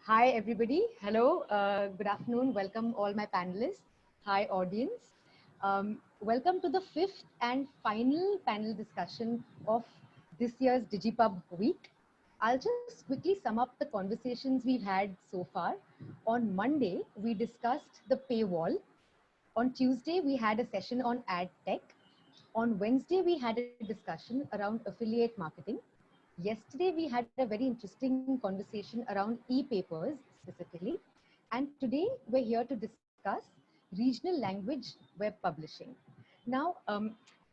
Hi, everybody. Hello. Good afternoon. Welcome, all my panelists. Hi, audience. Welcome to the fifth and final panel discussion of this year's Digipub week. I'll just quickly sum up the conversations we've had so far. On Monday, we discussed the paywall. On Tuesday, we had a session on ad tech. On Wednesday, we had a discussion around affiliate marketing. Yesterday, we had a very interesting conversation around e-papers specifically. And today, we're here to discuss regional language web publishing. Now,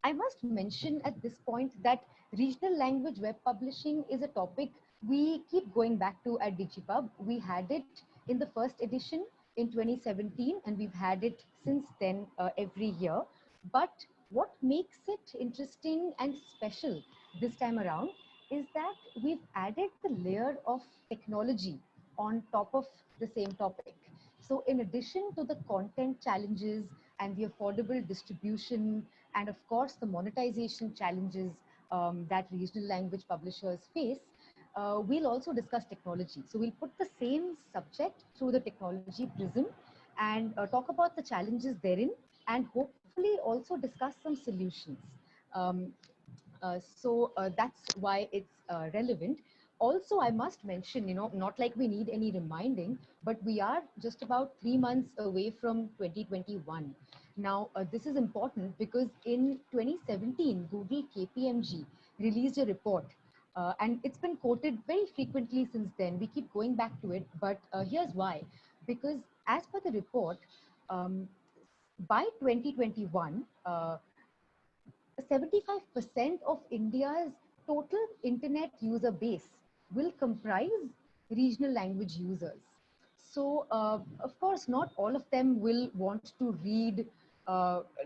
I must mention at this point that regional language web publishing is a topic we keep going back to at Digipub. We had it in the first edition in 2017, and we've had it since then every year. But what makes it interesting and special this time around is that we've added the layer of technology on top of the same topic. So in addition to the content challenges and the affordable distribution, and of course the monetization challenges that regional language publishers face, we'll also discuss technology. So we'll put the same subject through the technology prism and talk about the challenges therein, and hopefully also discuss some solutions. Um, that's why it's relevant. Also, I must mention, not like we need any reminding, but we are just about 3 months away from 2021. Now, this is important because in 2017, Google KPMG released a report, and it's been quoted very frequently since then. We keep going back to it, but here's why. Because as per the report, um, by 2021, 75% of India's total internet user base will comprise regional language users. So, of course, not all of them will want to read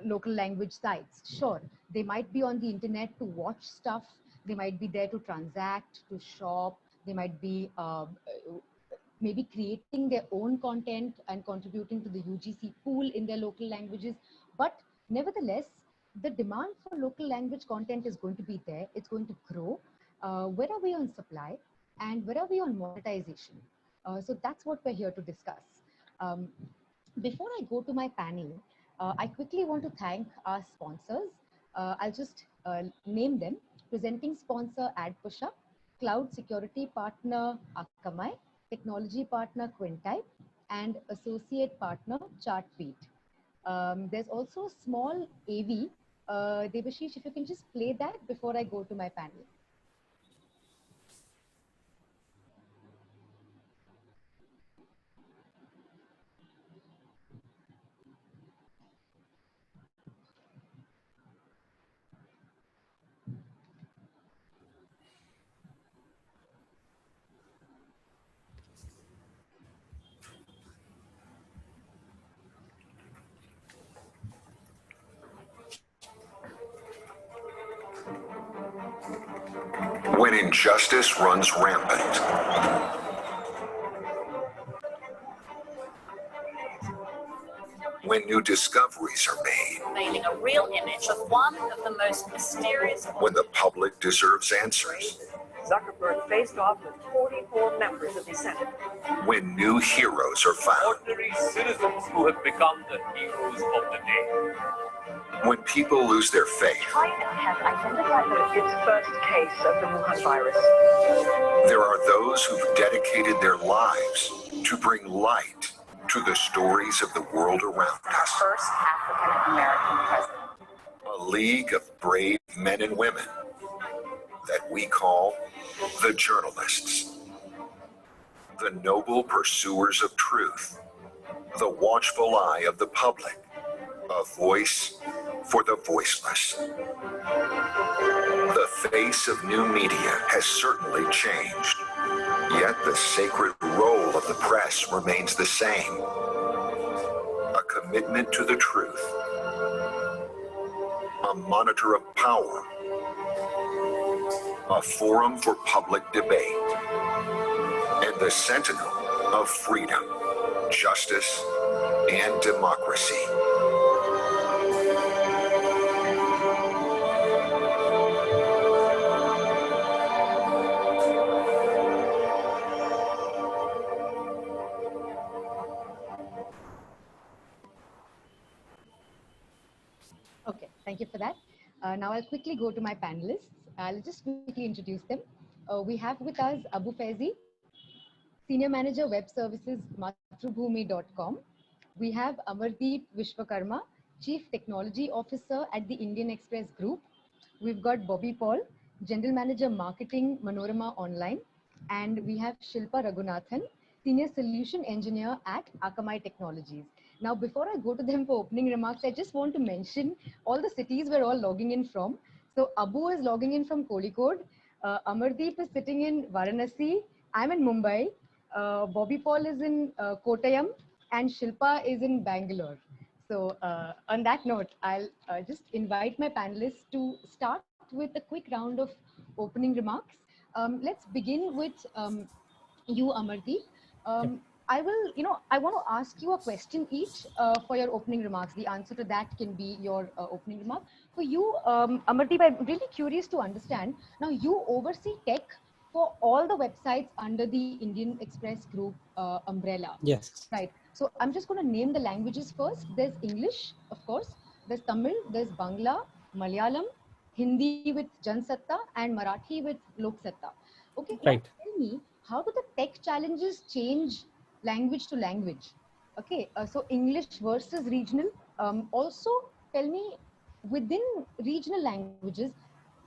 local language sites. Sure, they might be on the internet to watch stuff, they might be there to transact, to shop, they might be maybe creating their own content and contributing to the UGC pool in their local languages. But nevertheless, the demand for local language content is going to be there. It's going to grow. Where are we on supply? And where are we on monetization? So that's what we're here to discuss. Um, Before I go to my panel, I quickly want to thank our sponsors. I'll just name them. Presenting sponsor AdPushup, cloud security partner Akamai, technology partner Quintype, and associate partner Chartbeat. There's also a small AV. Devashish, if you can just play that before I go to my panel. When injustice runs rampant, when new discoveries are made, Unveiling a real image of one of the most mysterious. when the public deserves answers, Zuckerberg faced off with 44 members of the Senate. when new heroes are found, ordinary citizens who have become the heroes of the day. when people lose their faith, China has identified its first case of the Wuhan virus. there are those who've dedicated their lives to bring light to the stories of the world around us. First African-American president. A league of brave men and women that we call the journalists, the noble pursuers of truth, the watchful eye of the public, a voice for the voiceless. The face of new media has certainly changed, yet the sacred role of the press remains the same. A commitment to the truth, a monitor of power, a forum for public debate, and the sentinel of freedom, justice, and democracy. Thank you for that. Now I'll quickly go to my panelists. I'll just quickly introduce them. We have with us Abu Faizi, Senior Manager Web Services, matrubhumi.com. We have Amardeep Vishwakarma, Chief Technology Officer at the Indian Express Group. We've got Bobby Paul, General Manager Marketing, Manorama Online. And we have Shilpa Raghunathan, Senior Solution Engineer at Akamai Technologies. Now, before I go to them for opening remarks, I just want to mention all the cities we're all logging in from. So Abu is logging in from Kozhikode. Amardeep is sitting in Varanasi. I'm in Mumbai. Bobby Paul is in Kottayam, and Shilpa is in Bangalore. So on that note, I'll just invite my panelists to start with a quick round of opening remarks. Let's begin with you, Amardeep. I will, I want to ask you a question each for your opening remarks. The answer to that can be your opening remark. For you, Amardeep, I'm really curious to understand. Now, you oversee tech for all the websites under the Indian Express Group umbrella. Yes. Right. So I'm just going to name the languages first. There's English, of course. There's Tamil, there's Bangla, Malayalam, Hindi with Jansatta, and Marathi with Loksatta. Okay, now Right. tell me, how do the tech challenges change language to language? Okay, so English versus regional. Also, tell me, within regional languages,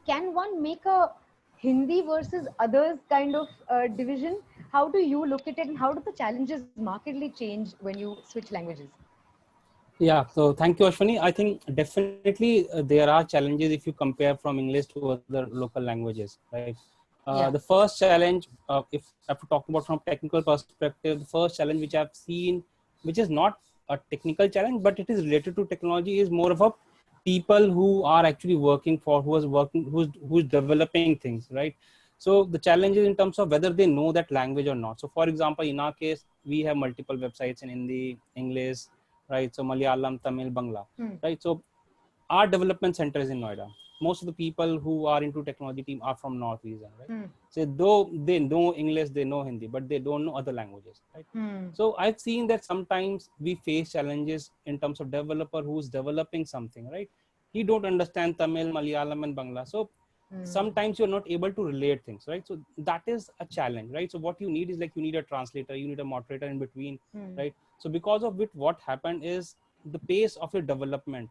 can one make a Hindi versus others kind of division? How do you look at it, and how do the challenges markedly change when you switch languages? Yeah. So thank you, Ashwani. I think definitely there are challenges if you compare from English to other local languages, right? Yeah. The first challenge, if I have to talk about from technical perspective, the first challenge which I've seen, which is not a technical challenge, but it is related to technology, is more of a people who are actually working for, who's developing things, right? So the challenge is in terms of whether they know that language or not. So for example, in our case, we have multiple websites in Hindi, English, right? So Malayalam, Tamil, Bangla, right? So our development center is in Noida. Most of the people who are into technology team are from North region, right? So though they know English, they know Hindi, but they don't know other languages, right? So I've seen that sometimes we face challenges in terms of developer who's developing something, right? He don't understand Tamil, Malayalam, and Bangla. So sometimes you're not able to relate things, right? So that is a challenge, right? So what you need is like, you need a translator, you need a moderator in between, right? So because of which, what happened is the pace of your development,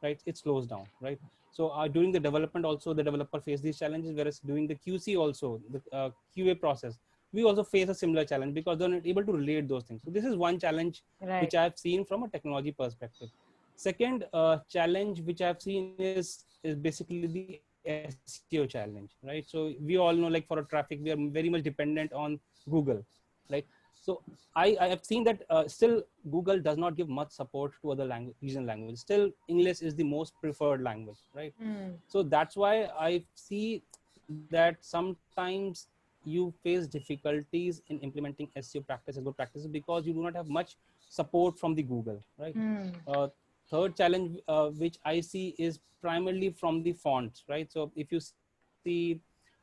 right, it slows down, right? So during the development also, the developer face these challenges, whereas during the QC also, the QA process, we also face a similar challenge because they're not able to relate those things. So this is one challenge which I've seen from a technology perspective. Second challenge which I've seen is basically the SEO challenge, right? So we all know, like, for a traffic, we are very much dependent on Google, right? So I have seen that still Google does not give much support to other regional languages. Still English is the most preferred language, right? So that's why I see that sometimes you face difficulties in implementing SEO practices, good practices, because you do not have much support from the Google, right? Third challenge which I see is primarily from the fonts, right? So if you see,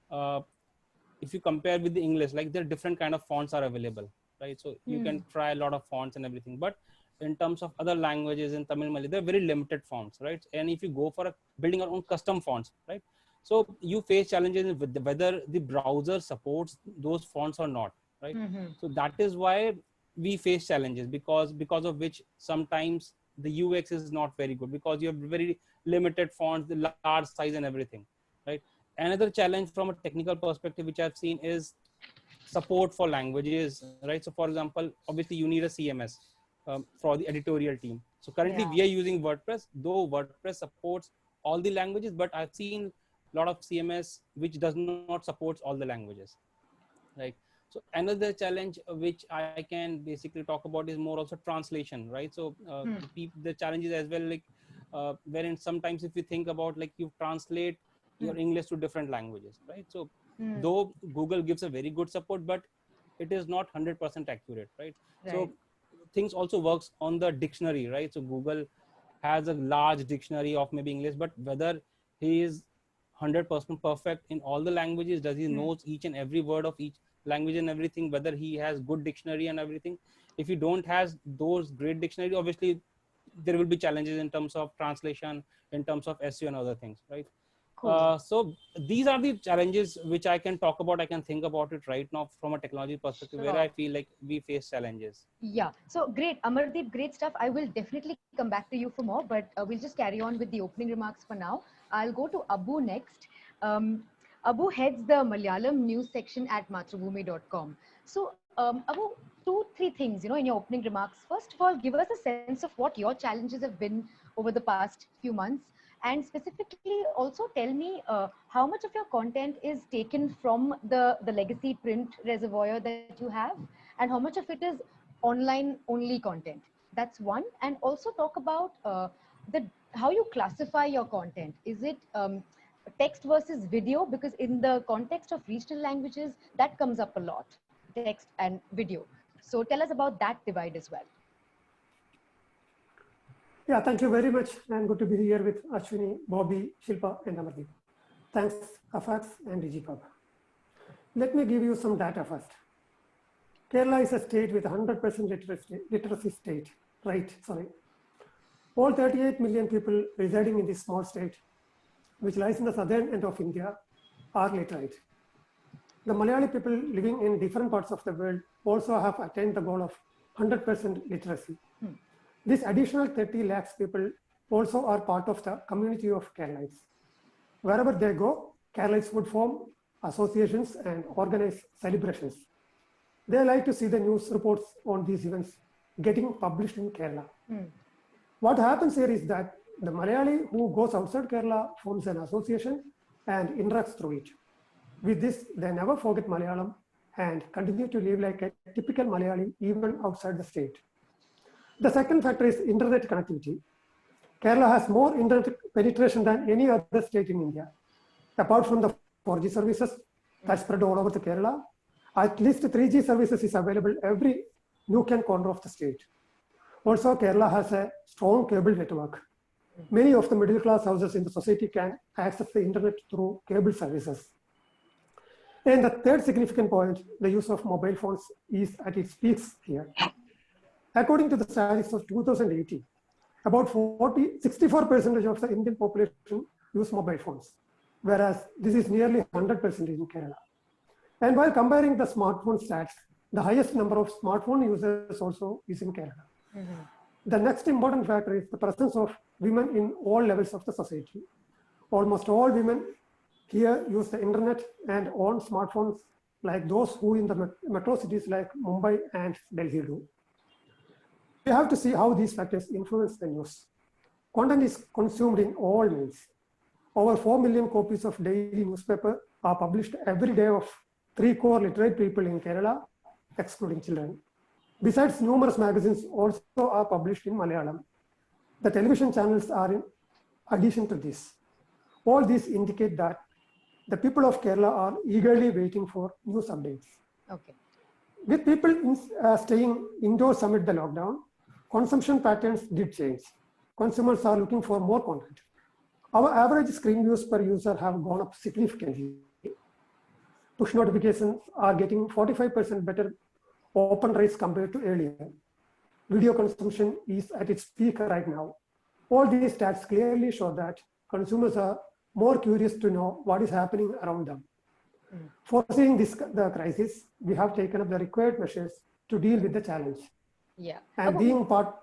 if you compare with the English, like, there are different kind of fonts are available, right? So you can try a lot of fonts and everything, but in terms of other languages, in Tamil, Malay, they're very limited fonts, right? And if you go for building your own custom fonts, right? So you face challenges with whether the browser supports those fonts or not, right? So that is why we face challenges, because of which sometimes the UX is not very good, because you have very limited fonts, the large size and everything, right? Another challenge from a technical perspective which I've seen is support for languages, right? So for example, obviously you need a CMS for the editorial team. So currently we are using WordPress, though WordPress supports all the languages, but I've seen a lot of CMS which does not support all the languages, right? So another challenge which I can basically talk about is more also translation, right? So the challenges as well, like wherein sometimes if you think about, like, you translate your English to different languages, right? So though Google gives a very good support, but it is not 100% accurate, right? So things also works on the dictionary, right? So Google has a large dictionary of maybe English, but whether he is 100% perfect in all the languages, does he knows each and every word of each language and everything, whether he has good dictionary and everything. If you don't have those great dictionary, obviously there will be challenges in terms of translation, in terms of SEO and other things, right? Cool. So these are the challenges which I can talk about. I can think about it right now from a technology perspective, where I Sure. feel like we face challenges. Yeah. So great, Amardeep, great stuff. I will definitely come back to you for more, but we'll just carry on with the opening remarks for now. I'll go to Abu next. Abu heads the Malayalam news section at mathrubhumi.com. So, Abu, 2-3 things, in your opening remarks. First of all, give us a sense of what your challenges have been over the past few months. And specifically, also tell me how much of your content is taken from the legacy print reservoir that you have, and how much of it is online only content. That's one. And also talk about how you classify your content. Is it text versus video? Because in the context of regional languages, that comes up a lot, text and video. So tell us about that divide as well. Yeah, thank you very much, and good to be here with Ashwini, Bobby, Shilpa, and Amardeep. Thanks, afaqs and Digipub. Let me give you some data first. Kerala is a state with 100% literacy state, right? Sorry. All 38 million people residing in this small state, which lies in the southern end of India, are literate. The Malayali people living in different parts of the world also have attained the goal of 100% literacy. This additional 30 lakhs people also are part of the community of Keralites. Wherever they go, Keralites would form associations and organize celebrations. They like to see the news reports on these events getting published in Kerala. What happens here is that the Malayali who goes outside Kerala forms an association and interacts through it. With this, they never forget Malayalam and continue to live like a typical Malayali even outside the state. The second factor is internet connectivity. Kerala has more internet penetration than any other state in India. Apart from the 4G services that spread all over the Kerala, at least 3G services is available every nook and corner of the state. Also, Kerala has a strong cable network. Many of the middle class houses in the society can access the internet through cable services. And the third significant point, the use of mobile phones is at its peaks here. According to the statistics of 2018, about 64% of the Indian population use mobile phones, whereas this is nearly 100% in Kerala. And while comparing the smartphone stats, the highest number of smartphone users also is in Kerala. The next important factor is the presence of women in all levels of the society. Almost all women here use the internet and own smartphones like those who in the metro cities like Mumbai and Delhi do. We have to see how these factors influence the news. Content is consumed in all means. Over 4 million copies of daily newspaper are published every day of 3 core literate people in Kerala, excluding children. Besides, numerous magazines also are published in Malayalam. The television channels are in addition to this. All these indicate that the people of Kerala are eagerly waiting for news updates. Okay. With people staying indoors amid the lockdown, consumption patterns did change. Consumers are looking for more content. Our average screen views per user have gone up significantly. Push notifications are getting 45% better open rates compared to earlier. Video consumption is at its peak right now. All these stats clearly show that consumers are more curious to know what is happening around them. Foreseeing the crisis, we have taken up the required measures to deal with the challenge. Yeah. And being part,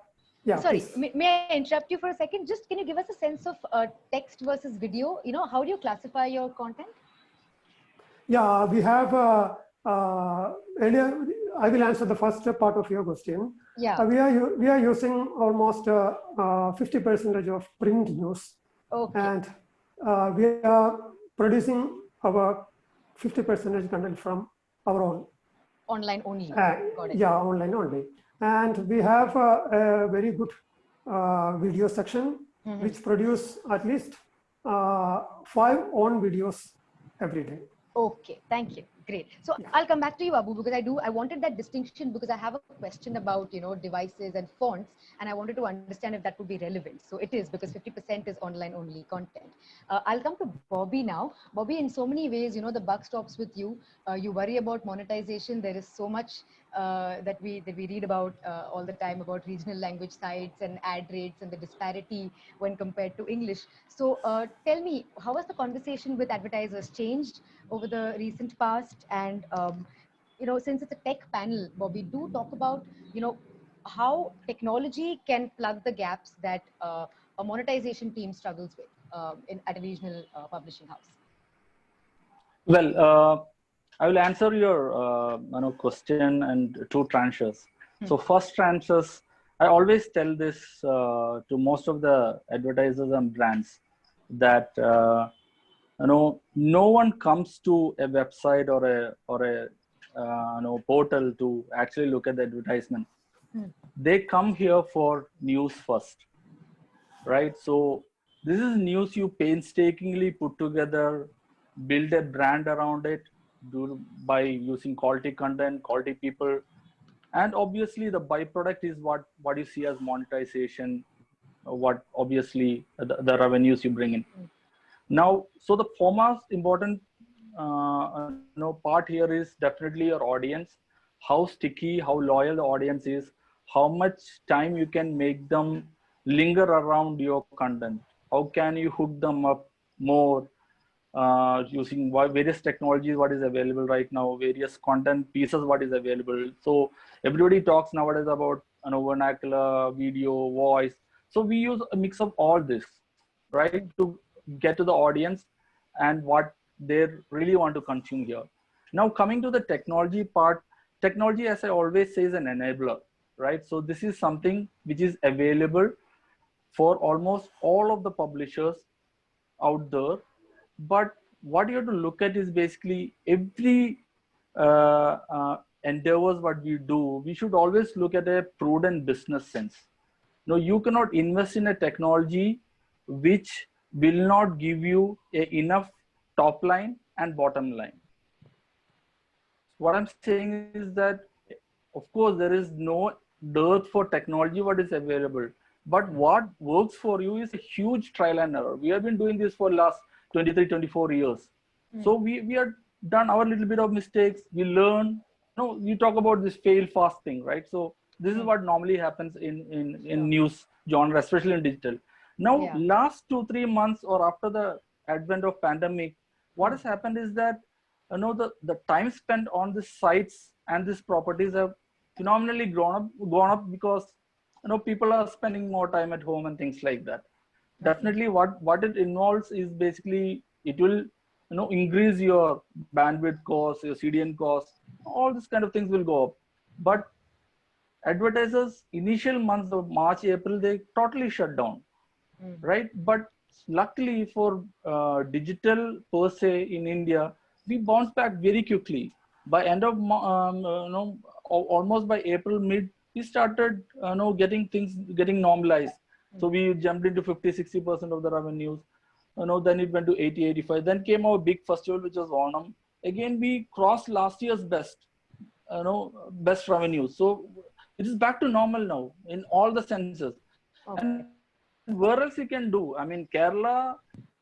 yeah. Sorry, please. may I interrupt you for a second? Just can you give us a sense of text versus video? How do you classify your content? Yeah, we have earlier. I will answer the first part of your question. Yeah. We are using almost 50% of print news. Okay. And we are producing our 50% content from our own. Online only. Got it. Yeah, online only. And we have a very good video section, which produce at least 5 own videos every day. Okay. Thank you. Great. So I'll come back to you, Abu, because I wanted that distinction because I have a question about, devices and fonts, and I wanted to understand if that would be relevant. So it is, because 50% is online only content. I'll come to Bobby now. Bobby, in so many ways, the buck stops with you. You worry about monetization. There is so much that we read about all the time about regional language sites and ad rates and the disparity when compared to English. So tell me, how has the conversation with advertisers changed over the recent past? And since it's a tech panel, Bobby, do talk about how technology can plug the gaps that a monetization team struggles with at a regional publishing house. Well, I will answer your question and two tranches. So first tranches, I always tell this to most of the advertisers and brands that no one comes to a website or a portal to actually look at the advertisement. They come here for news first, right? So this is news you painstakingly put together, build a brand around it, by using quality content, quality people, and obviously the byproduct is what you see as monetization, what obviously the revenues you bring in. Now, so the foremost important part here is definitely your audience, how sticky, how loyal the audience is, how much time you can make them linger around your content, how can you hook them up more using various technologies, what is available right now, various content pieces, what is available. So everybody talks nowadays about vernacular, video, voice. So we use a mix of all this, right, to get to the audience and what they really want to consume here. Now coming to the technology part, technology, as I always say, is an enabler, right? So this is something which is available for almost all of the publishers out there. But what you have to look at is basically every endeavors what we do, we should always look at a prudent business sense. No, you cannot invest in a technology which will not give you enough top line and bottom line. What I'm saying is that, of course, there is no dearth for technology what is available, but what works for you is a huge trial and error. We have been doing this for last 23, 24 years. So we have done our little bit of mistakes. We learn. You talk about this fail fast thing, right? So this is what normally happens in news genre, especially in digital. Now, last 2-3 months or after the advent of pandemic, what has happened is that the time spent on the sites and these properties have phenomenally gone up because people are spending more time at home and things like that. Definitely what it involves is basically it will increase your bandwidth costs, your CDN costs, all these kind of things will go up. But advertisers initial months of March, April, they totally shut down, right? But luckily for digital per se in India, we bounced back very quickly. By end of almost by April mid, we started getting normalized. So we jumped into 50-60% of the revenues. Then it went to 80-85. Then came our big festival, which was Onam. Again, we crossed last year's best revenue. So it is back to normal now in all the senses. Okay. And where else you can do? I mean, Kerala,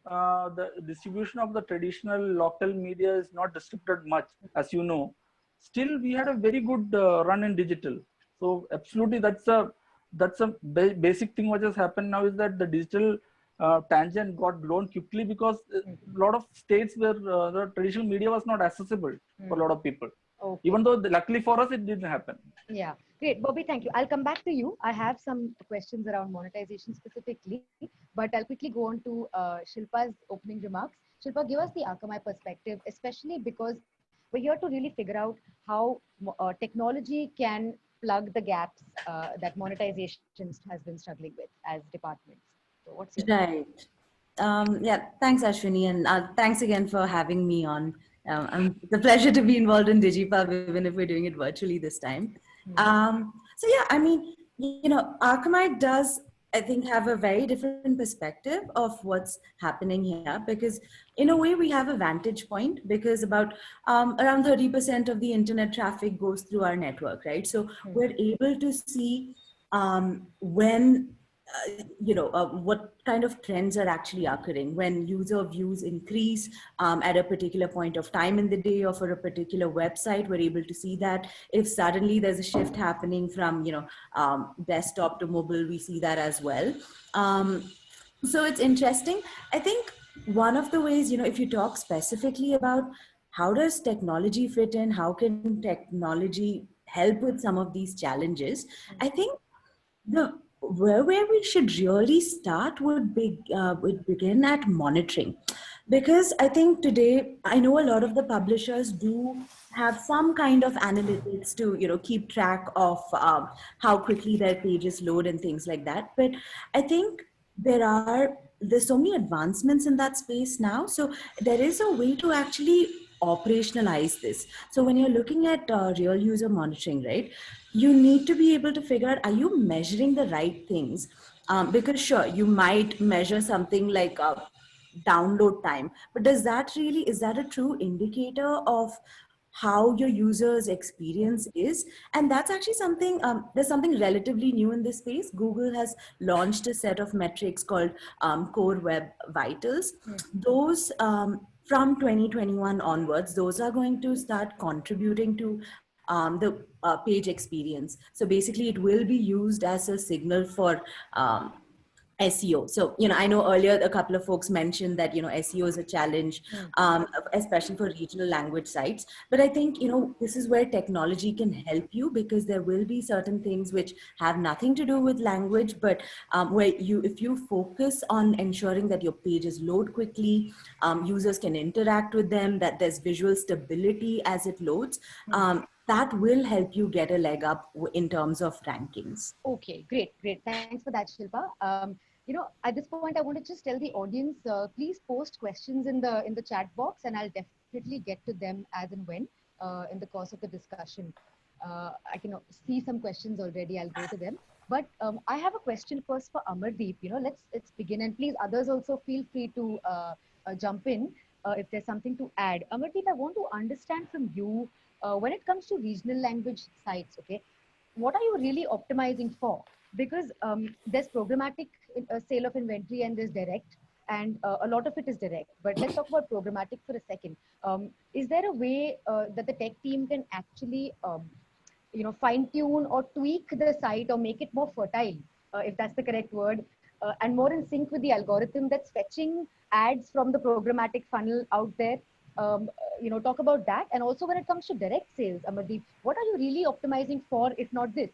the distribution of the traditional local media is not restricted much, as you know. Still, we had a very good run in digital. So absolutely, that's a basic thing. What has happened now is that the digital tangent got grown quickly because a lot of states where the traditional media was not accessible for a lot of people. Okay. Even though luckily for us, it didn't happen. Yeah, great. Bobby, thank you. I'll come back to you. I have some questions around monetization specifically, but I'll quickly go on to Shilpa's opening remarks. Shilpa, give us the Akamai perspective, especially because we're here to really figure out how technology can plug the gaps that monetization has been struggling with as departments. So what's your right? Yeah, thanks, Ashwini, and thanks again for having me on. It's a pleasure to be involved in Digipub, even if we're doing it virtually this time. So yeah, I mean, Akamai does I think, have a very different perspective of what's happening here, because in a way we have a vantage point, because about around 30% of the internet traffic goes through our network, right? So we're able to see when what kind of trends are actually occurring when user views increase at a particular point of time in the day, or for a particular website. We're able to see that if suddenly there's a shift happening from desktop to mobile, we see that as well. So it's interesting. I think one of the ways, if you talk specifically about how does technology fit in, how can technology help with some of these challenges, I think the where we should really start would begin at monitoring, because I think today I know a lot of the publishers do have some kind of analytics to keep track of how quickly their pages load and things like that. But I think there's so many advancements in that space now, so there is a way to actually operationalize this. So when you're looking at real user monitoring, right, you need to be able to figure out, are you measuring the right things? Because sure, you might measure something like download time, but is that a true indicator of how your users experience is? And that's actually something, there's something relatively new in this space. Google has launched a set of metrics called core web vitals. Those from 2021 onwards, those are going to start contributing to the page experience. So basically it will be used as a signal for SEO. So, I know earlier a couple of folks mentioned that, SEO is a challenge, especially for regional language sites. But I think, this is where technology can help you, because there will be certain things which have nothing to do with language, but where if you focus on ensuring that your pages load quickly, users can interact with them, that there's visual stability as it loads, that will help you get a leg up in terms of rankings. Okay, great, great. Thanks for that, Shilpa. At this point, I want to just tell the audience, please post questions in the chat box, and I'll definitely get to them as and when in the course of the discussion. I can see some questions already. I'll go to them. But I have a question first for Amardeep. Let's begin, and please others also feel free to jump in if there's something to add. Amardeep, I want to understand from you when it comes to regional language sites. Okay, what are you really optimizing for? Because there's programmatic sale of inventory and there's direct, and a lot of it is direct. But let's talk about programmatic for a second. Is there a way that the tech team can actually fine tune or tweak the site or make it more fertile, if that's the correct word, and more in sync with the algorithm that's fetching ads from the programmatic funnel out there? Talk about that. And also when it comes to direct sales, Amardeep, what are you really optimizing for, if not this?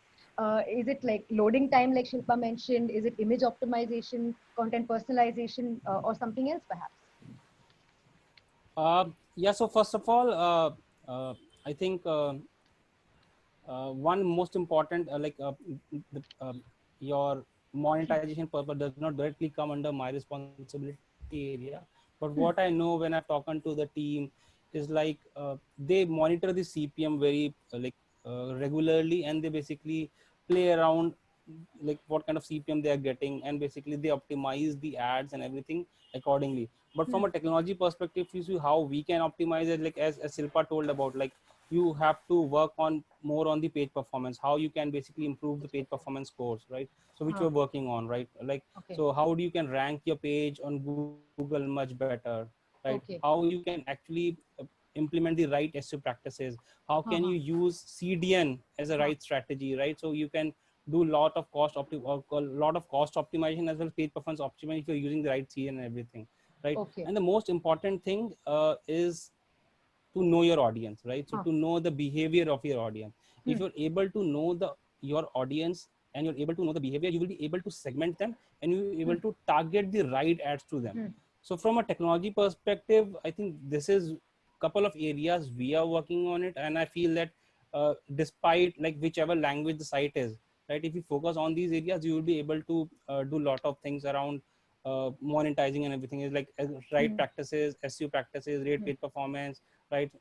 Is it like loading time, like Shilpa mentioned? Is it image optimization, content personalization, or something else perhaps? Yeah, so first of all, I think one most important, your monetization purpose does not directly come under my responsibility area. But what I know when I've talked to the team is they monitor the CPM very regularly, and they basically play around what kind of CPM they are getting, and basically they optimize the ads and everything accordingly. But from a technology perspective, you see how we can optimize it, as Silpa told about, you have to work on more on the page performance, how you can basically improve the page performance scores, right? So which we're working on, right? Okay. So how do you can rank your page on Google much better, right? Okay. How you can actually implement the right SEO practices, how can you use CDN as a right strategy, right? So you can do lot of cost optimization as well as page performance optimization if you're using the right CDN and everything, right? Okay. And the most important thing is to know your audience, right? So to know the behavior of your audience. If you're able to know your audience and you're able to know the behavior, you will be able to segment them, and you'll be able to target the right ads to them. So from a technology perspective, I think this is couple of areas we are working on it, and I feel that despite whichever language the site is, right, if you focus on these areas, you will be able to do a lot of things around monetizing and everything. Is right practices, SEO practices, rate page performance, right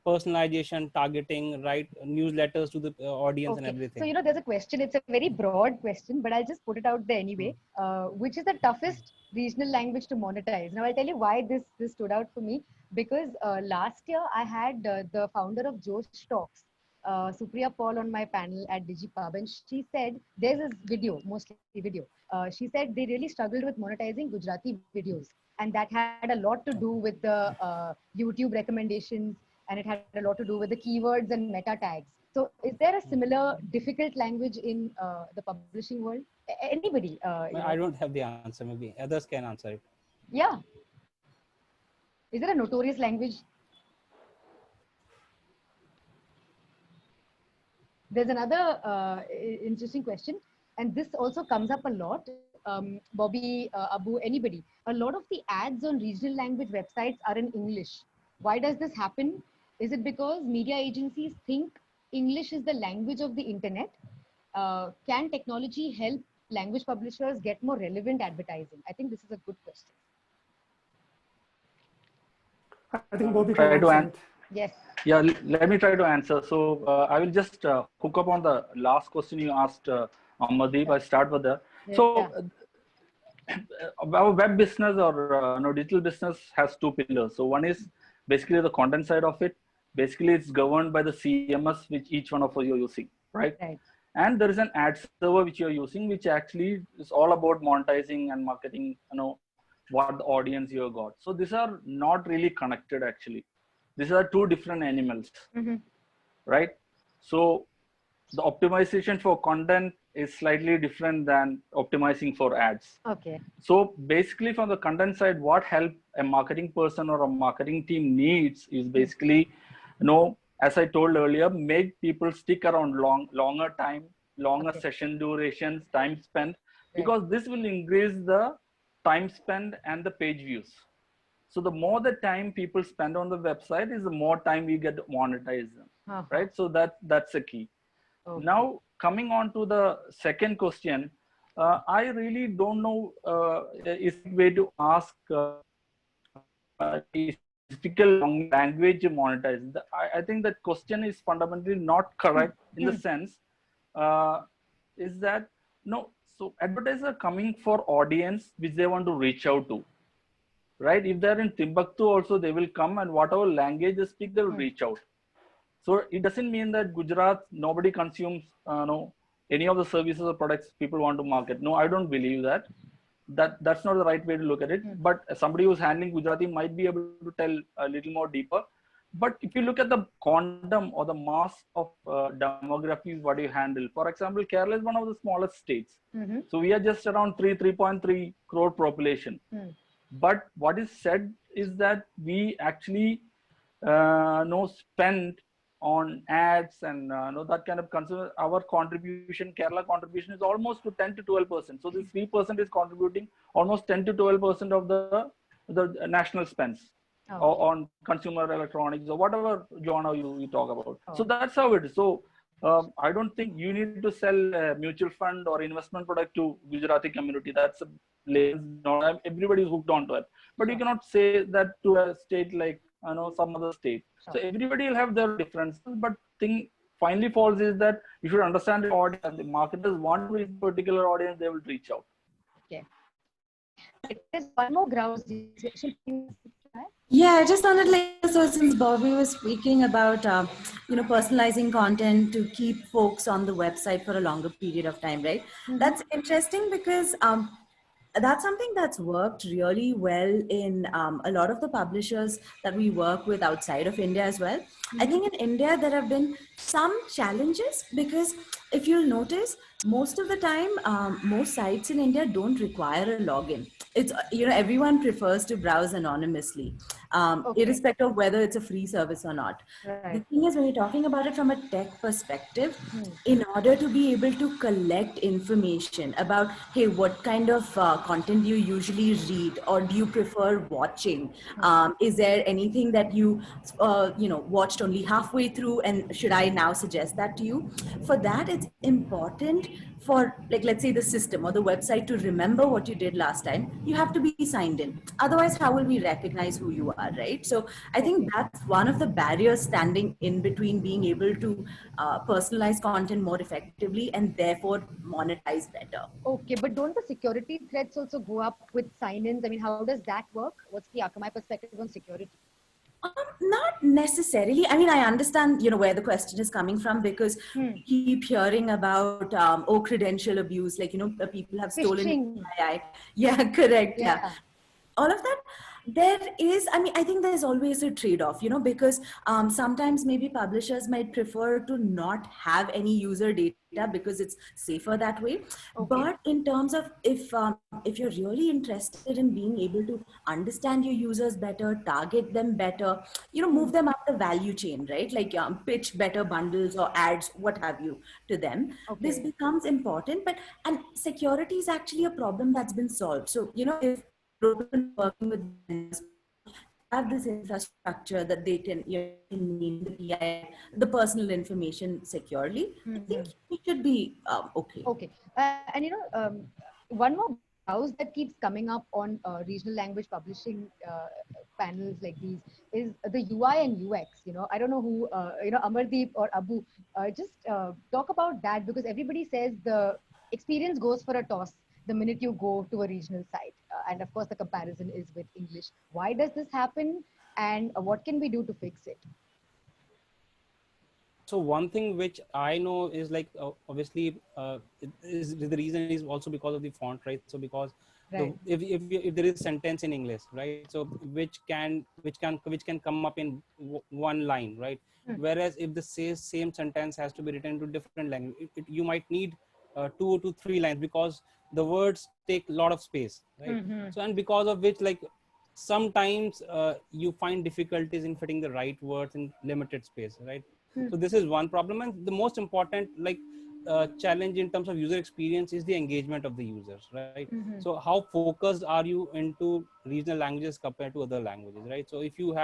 personalization, targeting, right? Newsletters to the audience and Okay. everything. So, you know, there's a question. It's a very broad question, but I'll just put it out there anyway. Which is the toughest regional language to monetize? Now, I'll tell you why this stood out for me. Because last year I had the founder of Josh Talks, Supriya Paul, on my panel at Digipub, and she said there's this video, mostly video. She said they really struggled with monetizing Gujarati videos, and that had a lot to do with the YouTube recommendations, and it had a lot to do with the keywords and meta tags. So, is there a similar difficult language in the publishing world? Anybody? I don't have the answer. Maybe others can answer it. Yeah. Is there a notorious language? There's another interesting question, and this also comes up a lot. Bobby, Abu, anybody. A lot of the ads on regional language websites are in English. Why does this happen? Is it because media agencies think English is the language of the internet? Can technology help language publishers get more relevant advertising? I think this is a good question. I think Bobby Try can to answer it. Yes. Yeah, let me try to answer. So I will just hook up on the last question you asked, Amardeep. I start with that. So our web business or digital business has two pillars. So one is basically the content side of it. Basically, it's governed by the CMS which each one of us you're using, right? And there is an ad server which you're using, which actually is all about monetizing and marketing, what the audience you got. So these are not really connected actually. These are two different animals, right? So the optimization for content is slightly different than optimizing for ads. Okay. So basically from the content side, what help a marketing person or a marketing team needs is basically, as I told earlier, make people stick around longer time, longer session durations, time spent, because this will increase the time spent and the page views. So the more the time people spend on the website is the more time we get to monetize them, right? So that's the key. Now coming on to the second question, I really don't know is a way to ask is typical language monetize. I think that question is fundamentally not correct in the sense is that so advertisers are coming for audience which they want to reach out to. Right? If they're in Timbuktu also, they will come and whatever language they speak, they will reach out. So it doesn't mean that Gujarat, nobody consumes any of the services or products people want to market. No, I don't believe that. That's not the right way to look at it. But somebody who's handling Gujarati might be able to tell a little more deeper. But if you look at the quantum or the mass of demographies, what you handle, for example, Kerala is one of the smallest states. So we are just around 3.3 crore population. But what is said is that we actually spend on ads and that kind of consumer. Our contribution, Kerala contribution, is almost to 10 to 12%. So this 3% is contributing almost 10 to 12% of the national spends on consumer electronics or whatever genre you talk about. So that's how it is. So I don't think you need to sell a mutual fund or investment product to Gujarati community. That's a everybody is hooked onto it. But you cannot say that to a state like some other state. So everybody will have their differences. But thing finally falls is that you should understand the audience. The marketers want to reach a particular audience, they will reach out. Okay. There's one more ground. Yeah, I just sounded like, so since Bobby was speaking about, personalizing content to keep folks on the website for a longer period of time, right? That's interesting because that's something that's worked really well in a lot of the publishers that we work with outside of India as well. I think in India, there have been some challenges because if you'll notice, most of the time, most sites in India don't require a login. It's, everyone prefers to browse anonymously, irrespective of whether it's a free service or not. The thing is, when you're talking about it from a tech perspective, in order to be able to collect information about, hey, what kind of content do you usually read, or do you prefer watching? Is there anything that you watched only halfway through, and should I now suggest that to you? For that, it's important for, like, let's say the system or the website to remember what you did last time, you have to be signed in. Otherwise, how will we recognize who you are, right? So I think that's one of the barriers standing in between being able to personalize content more effectively and therefore monetize better. Okay, but don't the security threats also go up with sign-ins? I mean, how does that work? What's the Akamai perspective on security? Not necessarily. I mean, I understand, where the question is coming from, because we keep hearing about, credential abuse, like, people have stolen Phishing. PII. Yeah, correct. Yeah. Yeah. All of that. There is, I think there's always a trade-off, because sometimes maybe publishers might prefer to not have any user data because it's safer that way. Okay. But in terms of if you're really interested in being able to understand your users better, target them better, move them up the value chain, right? Like pitch better bundles or ads, what have you, to them. This Okay. becomes important. And security is actually a problem that's been solved. So, if open working with vendors to have this infrastructure that they can, maintain the PI, the personal information securely, I think we should be okay. Okay. And one more browse that keeps coming up on regional language publishing panels like these is the UI and UX. I don't know who, Amardeep or Abu, just talk about that, because everybody says the experience goes for a toss the minute you go to a regional site. And of course, the comparison is with English. Why does this happen? And what can we do to fix it? So one thing which I know is like obviously the reason is also because of the font, right? So because Right. if there is sentence in English, right? So which can come up in one line, right? Whereas if the same sentence has to be written to different language, you might need 2 to 3 lines, because the words take a lot of space, right? So and because of which, like, sometimes you find difficulties in fitting the right words in limited space, right? So this is one problem, and the most important, like, challenge in terms of user experience is the engagement of the users, right? So how focused are you into regional languages compared to other languages, right? So if you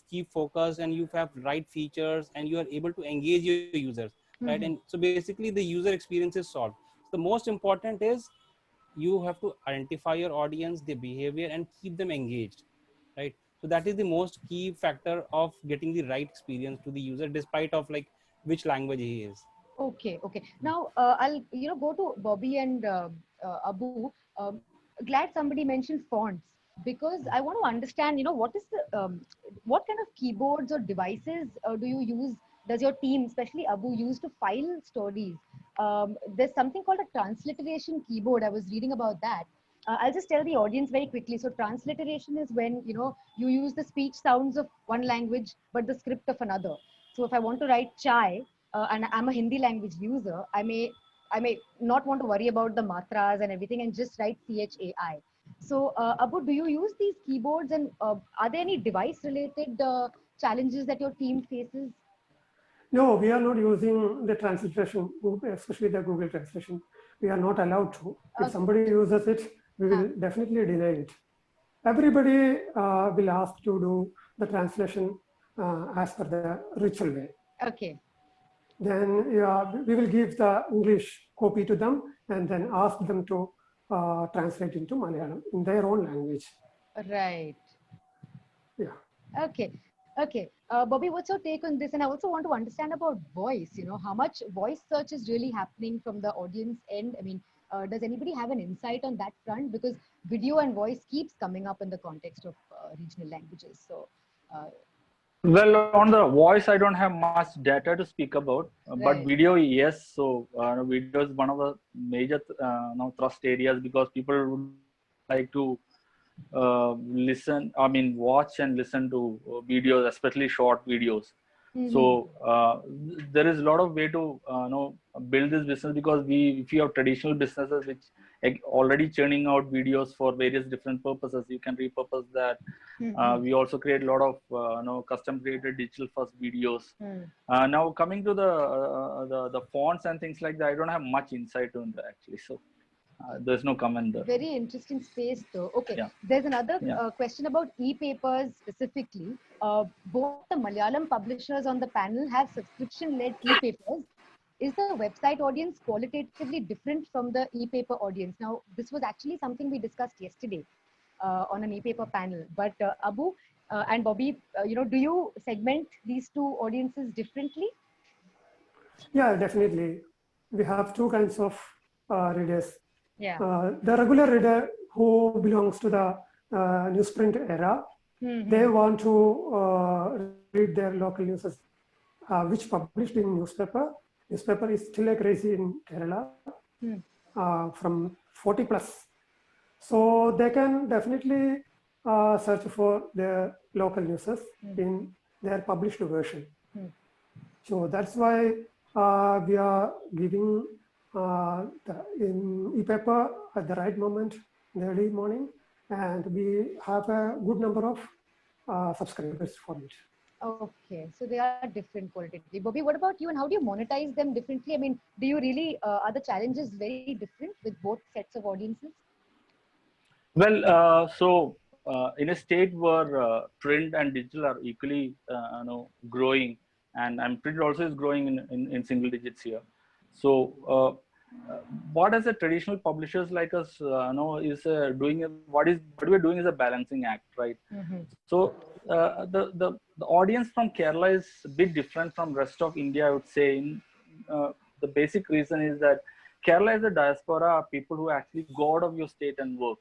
keep focused and you have right features and you are able to engage your users, right? And so basically the user experience is solved. So the most important is you have to identify your audience, their behavior, and keep them engaged, right? So that is the most key factor of getting the right experience to the user, despite of like which language he is. Okay, okay. Now I'll go to Bobby and Abu. Glad somebody mentioned fonts, because I want to understand what is the what kind of keyboards or devices do you use? Does your team, especially Abu, use to file stories? There's something called a transliteration keyboard. I was reading about that. I'll just tell the audience very quickly. So transliteration is when you use the speech sounds of one language but the script of another. So if I want to write chai, and I'm a Hindi language user, I may not want to worry about the matras and everything and just write CHAI. So Abu, do you use these keyboards, and are there any device related challenges that your team faces? No, we are not using the transliteration, especially the Google translation. We are not allowed to. If somebody uses it, we will definitely deny it. Everybody will ask to do the translation as per the ritual way. Okay. Then we will give the English copy to them and then ask them to translate into Malayalam in their own language. Right. Yeah. Okay. Okay. Bobby, what's your take on this? And I also want to understand about voice, how much voice search is really happening from the audience end. I mean, does anybody have an insight on that front? Because video and voice keeps coming up in the context of regional languages. So, Well, on the voice, I don't have much data to speak about, but right. video, yes. So video is one of the major thrust areas, because people would like to watch and listen to videos, especially short videos. So there is a lot of way to build this business, because if you have traditional businesses which already churning out videos for various different purposes, you can repurpose that. We also create a lot of custom created digital first videos. Now coming to the fonts and things like that, I don't have much insight on that actually. So there's no comment there. Very interesting space though. Okay. Yeah. There's another Yeah. question about e-papers specifically. Both the Malayalam publishers on the panel have subscription-led e-papers. is the website audience qualitatively different from the e-paper audience? Now, this was actually something we discussed yesterday on an e-paper panel. But Abu and Bobby, do you segment these two audiences differently? Yeah, definitely. We have two kinds of readers. Yeah. The regular reader who belongs to the newsprint era, they want to read their local news, which published in newspaper. Newspaper is still a crazy in Kerala from 40 plus. So they can definitely search for their local news in their published version. So that's why we are giving in e-paper at the right moment in the early morning, and we have a good number of subscribers for it. Okay, so they are different qualitatively. Bobby, what about you, and how do you monetize them differently? I mean, do you really, are the challenges very different with both sets of audiences? Well, in a state where print and digital are equally, growing, and print also is growing in single digits here. So, what as a traditional publishers like us, is doing what we're doing is a balancing act, right? So, the audience from Kerala is a bit different from rest of India, I would say. The basic reason is that Kerala is a diaspora, people who actually go out of your state and work.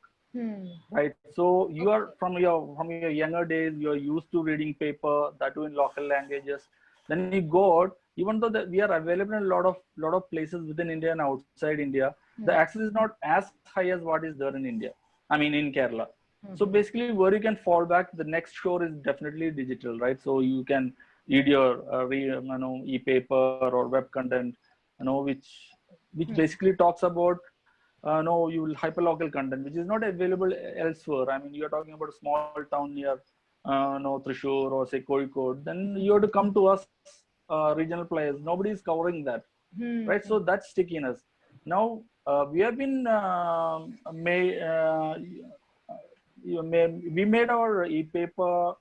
Right, so you are from your younger days, you're used to reading paper, that too in local languages. Then you go out, even though we are available in a lot of places within India and outside India, the access is not as high as what is there in India. I mean, in Kerala. So basically, where you can fall back, the next shore is definitely digital, right? So you can read your e-paper or web content, which basically talks about you will hyperlocal content, which is not available elsewhere. I mean, you're talking about a small town near Thrissur or say Kozhikode, then you have to come to us, regional players. Nobody is covering that, right? So that's stickiness. Now we have been we made our e-paper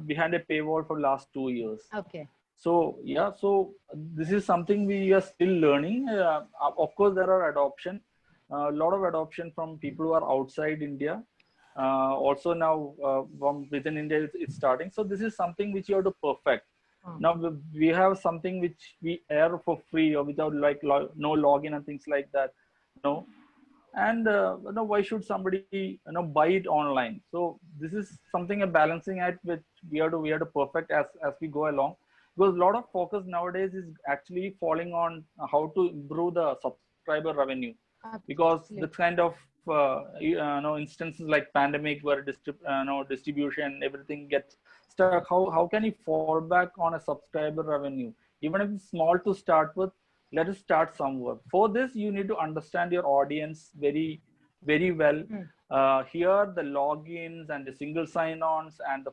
behind a paywall for the last 2 years. Okay. So yeah, so this is something we are still learning. Of course, there are adoption. A lot of adoption from people who are outside India. Also now from within India, it's starting. So this is something which you have to perfect. Now we have something which we air for free or without no login and things like that. No, and why should somebody buy it online? So this is something a balancing act which we have to perfect as we go along, because a lot of focus nowadays is actually falling on how to improve the subscriber revenue. Because the kind of instances like pandemic where distribution everything gets stuck, how can you fall back on a subscriber revenue, even if it's small to start with? Let us start somewhere. For this, you need to understand your audience very, very well. Here, the logins and the single sign-ons and the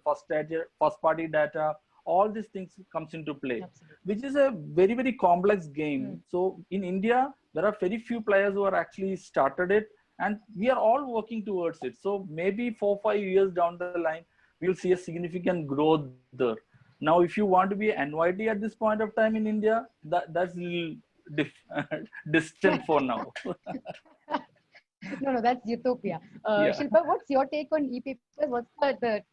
first-party data, all these things comes into play. Absolutely. Which is a very, very complex game. So in India, there are very few players who are actually started it, and we are all working towards it. So maybe 4-5 years down the line, we'll see a significant growth there. Now, if you want to be NYT at this point of time in India, that's a little distant for now. No, that's utopia. Shilpa, what's your take on e-papers? What's the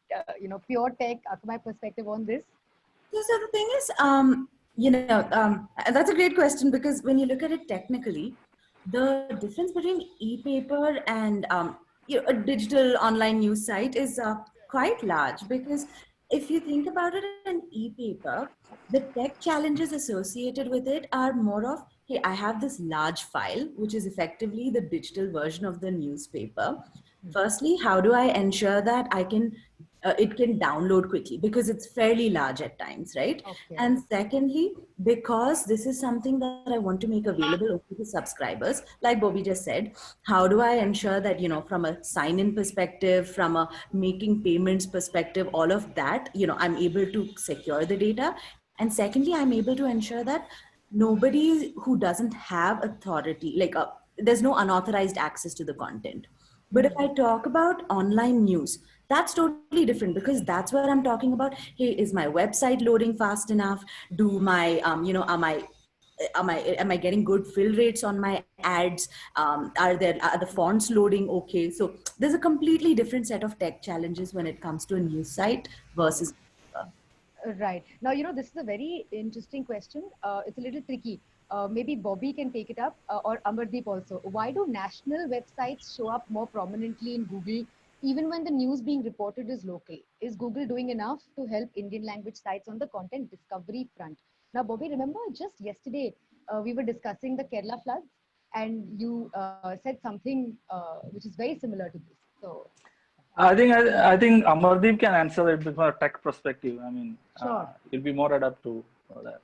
pure tech Akamai perspective on this? So the thing is, that's a great question, because when you look at it technically, the difference between e-paper and a digital online news site is quite large. Because if you think about it, in e-paper, the tech challenges associated with it are more of, hey, I have this large file, which is effectively the digital version of the newspaper. Firstly, how do I ensure that it can download quickly, because it's fairly large at times, right? Okay. And secondly, because this is something that I want to make available to subscribers, like Bobby just said, how do I ensure that, from a sign-in perspective, from a making payments perspective, all of that, I'm able to secure the data. And secondly, I'm able to ensure that nobody who doesn't have authority, there's no unauthorized access to the content. But if I talk about online news, that's totally different, because that's where I'm talking about, hey, is my website loading fast enough? Do my, are my am I getting good fill rates on my ads? Are the fonts loading okay? So there's a completely different set of tech challenges when it comes to a news site versus. Right. Now, this is a very interesting question. It's a little tricky. Maybe Bobby can take it up or Amardeep also. Why do national websites show up more prominently in Google even when the news being reported is local? Is Google doing enough to help Indian language sites on the content discovery front? Now, Bobby, remember just yesterday we were discussing the Kerala floods and you said something which is very similar to this. So, I think Amardeep can answer it from a tech perspective. I mean, sure. he'll be more adept to that.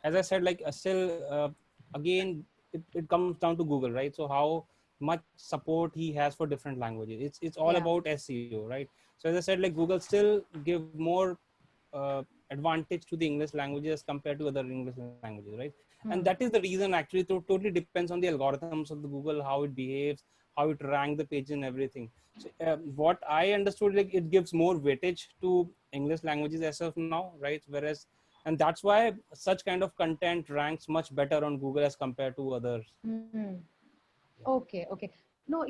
As I said, like still, again, it comes down to Google, right? So how much support he has for different languages. It's all about SEO, right? So as I said, like Google still give more advantage to the English languages compared to other English languages, right? And that is the reason actually. It totally depends on the algorithms of the Google, how it behaves, how it ranks the page and everything. So, what I understood, like it gives more weightage to English languages as of now, right? Whereas, and that's why such kind of content ranks much better on Google as compared to others. Okay, okay. No,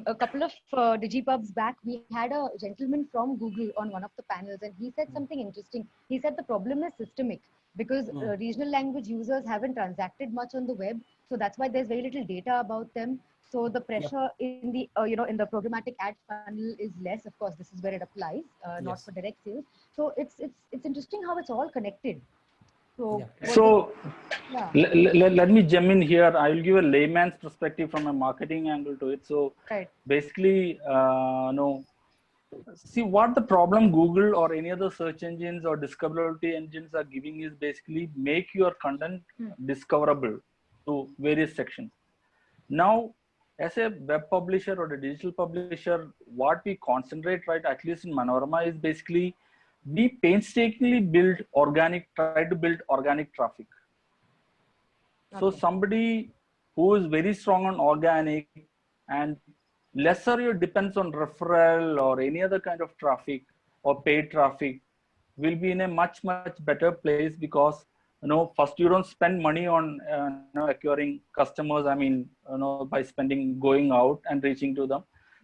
a couple of Digipubs back, we had a gentleman from Google on one of the panels, and he said something interesting. He said the problem is systemic because regional language users haven't transacted much on the web, so that's why there's very little data about them. So the pressure in the in the programmatic ad funnel is less. Of course, this is where it applies, not for direct sales. So it's interesting how it's all connected. So let me jump in here. I will give a layman's perspective from a marketing angle to it. So basically, no. See what the problem Google or any other search engines or discoverability engines are giving is basically make your content discoverable to various sections. Now, as a web publisher or a digital publisher, what we concentrate, right, at least in Manorama, is basically we painstakingly try to build organic traffic. So somebody who is very strong on organic and lesser your depends on referral or any other kind of traffic or paid traffic will be in a much better place because first you don't spend money on acquiring customers. I mean, by spending going out and reaching to them.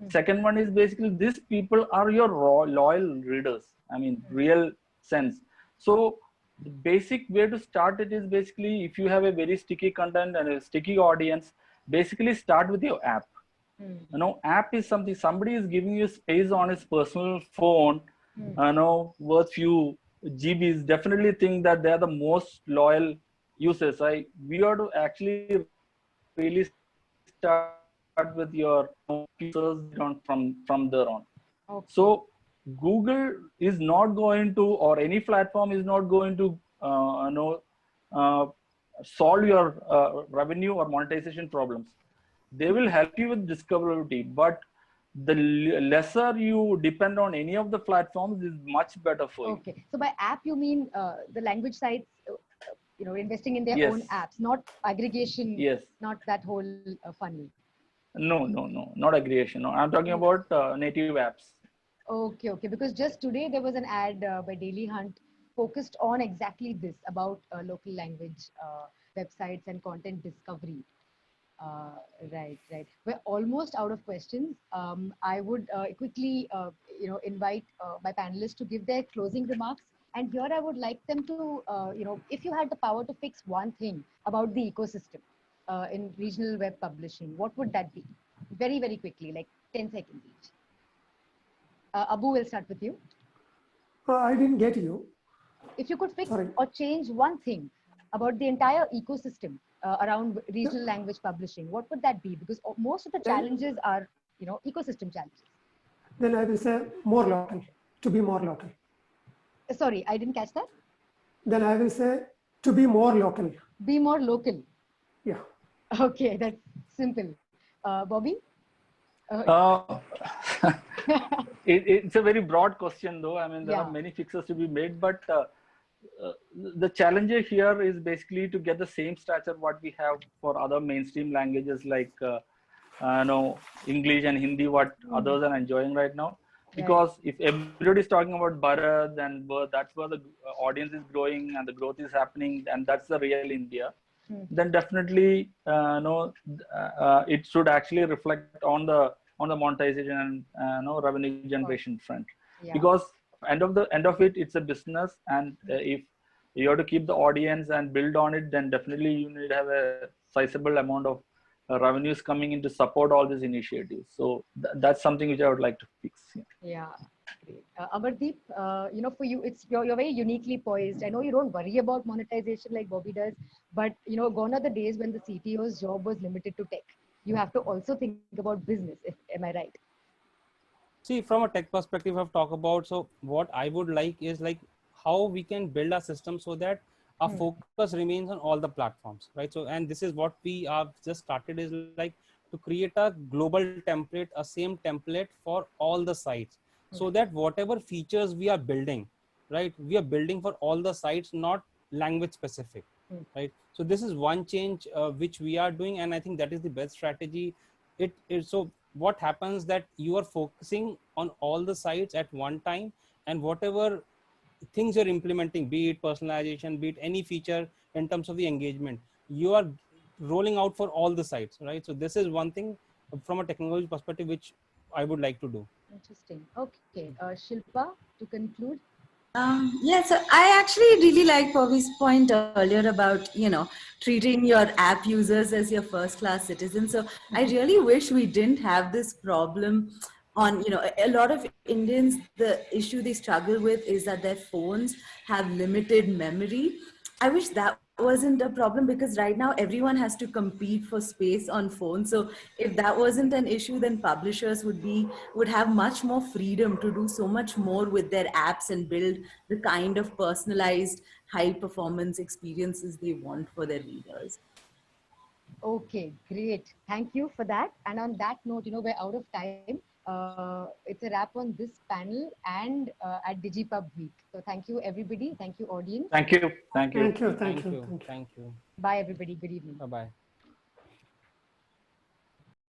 Second one is basically these people are your loyal readers. I mean, real sense. So the basic way to start it is basically if you have a very sticky content and a sticky audience, basically start with your app. App is something somebody is giving you space on his personal phone, worth few GBs. Definitely think that they are the most loyal users. We ought to actually really start with your users from there on. So Google is not going to, or any platform is not going to, solve your revenue or monetization problems. They will help you with discoverability, but the lesser you depend on any of the platforms is much better for you. Okay, so by app you mean the language sites, investing in their own apps, not aggregation, not that whole funnel. No, not aggregation. No, I'm talking about native apps. Okay, because just today there was an ad by Daily Hunt focused on exactly this about local language websites and content discovery. Right. We're almost out of questions. I would quickly, invite my panelists to give their closing remarks. And here I would like them to, if you had the power to fix one thing about the ecosystem in regional web publishing, what would that be? Very, very quickly, like 10 seconds each. Abu, will start with you. I didn't get you. If you could fix or change one thing about the entire ecosystem around regional language publishing, what would that be? Because most of the challenges are, ecosystem challenges. Then I will say more local, to be more local. Sorry, I didn't catch that. Then I will say to be more local. Be more local. Yeah. Okay, that's simple. Bobby? It's a very broad question though. I mean, there are many fixes to be made, but the challenge here is basically to get the same stature what we have for other mainstream languages like English and Hindi, what others are enjoying right now. because if everybody is talking about Bharat and that's where the audience is growing and the growth is happening, and that's the real India, then definitely it should actually reflect on the monetization and revenue generation front. Because end of it, it's a business, and if you have to keep the audience and build on it, then definitely you need to have a sizable amount of revenues coming in to support all these initiatives. So that's something which I would like to fix. Yeah, great. Amardeep, for you, you're very uniquely poised. I know you don't worry about monetization like Bobby does, but gone are the days when the CTO's job was limited to tech. You have to also think about business. Am I right? See, from a tech perspective, I've talked about. So what I would like is like how we can build a system so that our focus remains on all the platforms, right? So, and this is what we have just started is like to create a global template, a same template for all the sites, so that whatever features we are building, right, we are building for all the sites, not language specific, right? So this is one change which we are doing, and I think that is the best strategy. It is so what happens that you are focusing on all the sites at one time, and whatever things you're implementing, be it personalization, be it any feature in terms of the engagement, you are rolling out for all the sites, right? So this is one thing from a technology perspective which I would like to do. Interesting. Okay, Shilpa, to conclude. Yeah, so I actually really like Bobby's point earlier about, treating your app users as your first class citizens. So I really wish we didn't have this problem on, a lot of Indians, the issue they struggle with is that their phones have limited memory. I wish that wasn't a problem, because right now everyone has to compete for space on phones. So if that wasn't an issue, then publishers would have much more freedom to do so much more with their apps and build the kind of personalized high performance experiences they want for their readers. Okay, great. Thank you for that. And on that note, we're out of time. It's a wrap on this panel and at Digipub Week. So thank you, everybody. Thank you, audience. Thank you. Thank you. Thank you. Thank you. Thank you. Bye, everybody. Good evening. Bye bye.